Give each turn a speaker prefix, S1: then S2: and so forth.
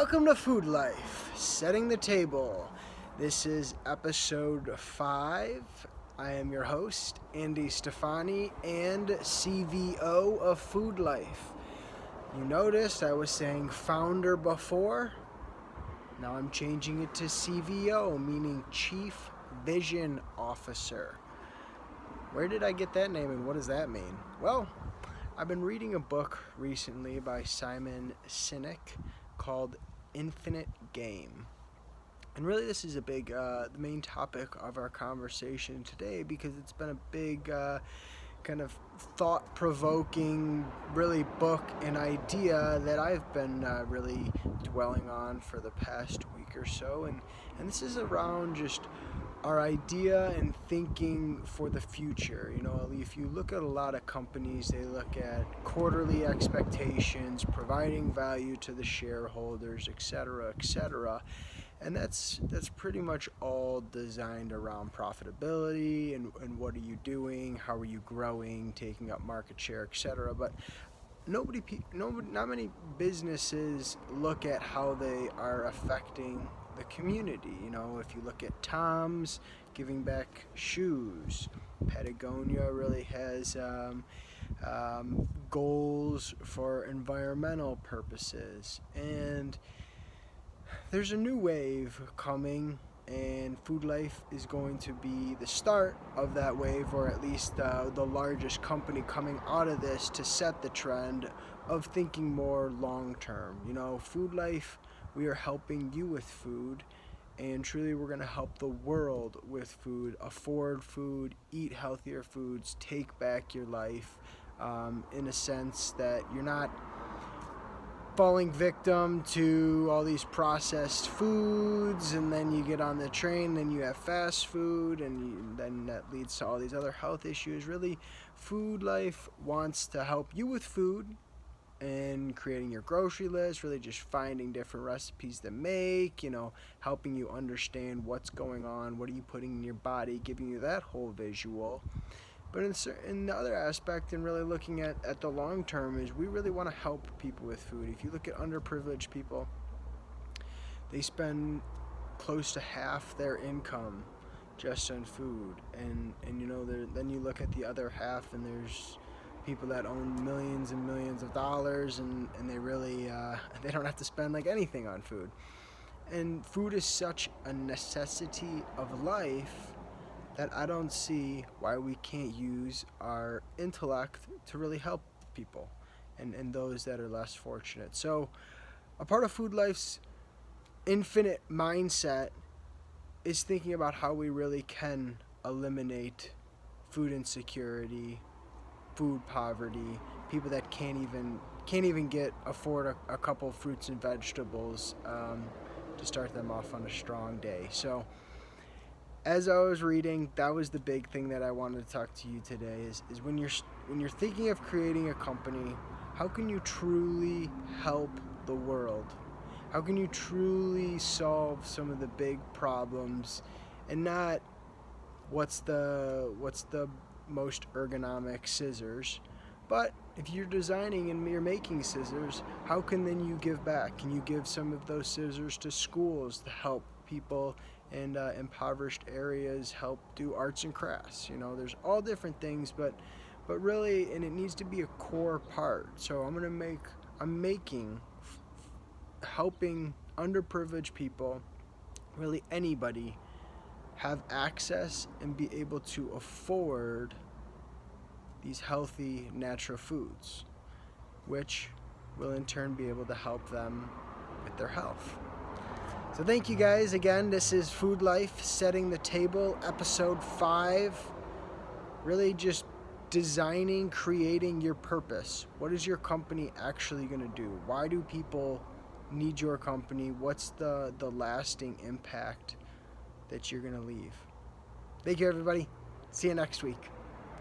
S1: Welcome to FoodLyfe, setting the table. This is episode 5. I am your host, Andy Stefani, and CVO of FoodLyfe. You noticed I was saying founder before. Now I'm changing it to CVO, meaning Chief Vision Officer. Where did I get that name and what does that mean? Well, I've been reading a book recently by Simon Sinek called Infinite Game. And really this is the main topic of our conversation today because it's been a big kind of thought-provoking really book and idea that I've been really dwelling on for the past week or so. And this is around just our idea and thinking for the future. You know, if you look at a lot of companies, they look at quarterly expectations, providing value to the shareholders, etc., etc. And that's pretty much all designed around profitability and what are you doing, how are you growing, taking up market share, etc. But not many businesses look at how they are affecting the community. You know, if you look at Tom's giving back shoes, Patagonia really has goals for environmental purposes, and there's a new wave coming, and FoodLyfe is going to be the start of that wave, or at least the largest company coming out of this to set the trend of thinking more long term. You know, FoodLyfe, we are helping you with food, and truly we're going to help the world with food, afford food, eat healthier foods, take back your life, in a sense that you're not falling victim to all these processed foods, and then you get on the train, then you have fast food, and then that leads to all these other health issues. Really, FoodLyfe wants to help you with food and creating your grocery list, really just finding different recipes to make, you know, helping you understand what's going on, what are you putting in your body, giving you that whole visual. But in the other aspect, and really looking at the long term, is we really want to help people with food. If you look at underprivileged people, they spend close to half their income just on food. And you know, then you look at the other half, and there's people that own millions and millions of dollars, and they really they don't have to spend like anything on food. And food is such a necessity of life that I don't see why we can't use our intellect to really help people and those that are less fortunate. So a part of FoodLyfe's infinite mindset is thinking about how we really can eliminate food insecurity, food poverty, people that can't even afford a couple of fruits and vegetables to start them off on a strong day. So as I was reading, that was the big thing that I wanted to talk to you today is when you're thinking of creating a company, how can you truly help the world? How can you truly solve some of the big problems, and not what's the most ergonomic scissors, but if you're designing and you're making scissors, how can then you give back? Can you give some of those scissors to schools to help people in impoverished areas, help do arts and crafts? You know, there's all different things, but really, and it needs to be a core part. So I'm making helping underprivileged people, really anybody, have access and be able to afford these healthy natural foods, which will in turn be able to help them with their health. So thank you guys again. This is FoodLyfe, setting the table, episode 5. Really just designing, creating your purpose. What is your company actually going to do? Why do people need your company? What's the lasting impact that you're going to leave? Thank you, everybody. See you next week.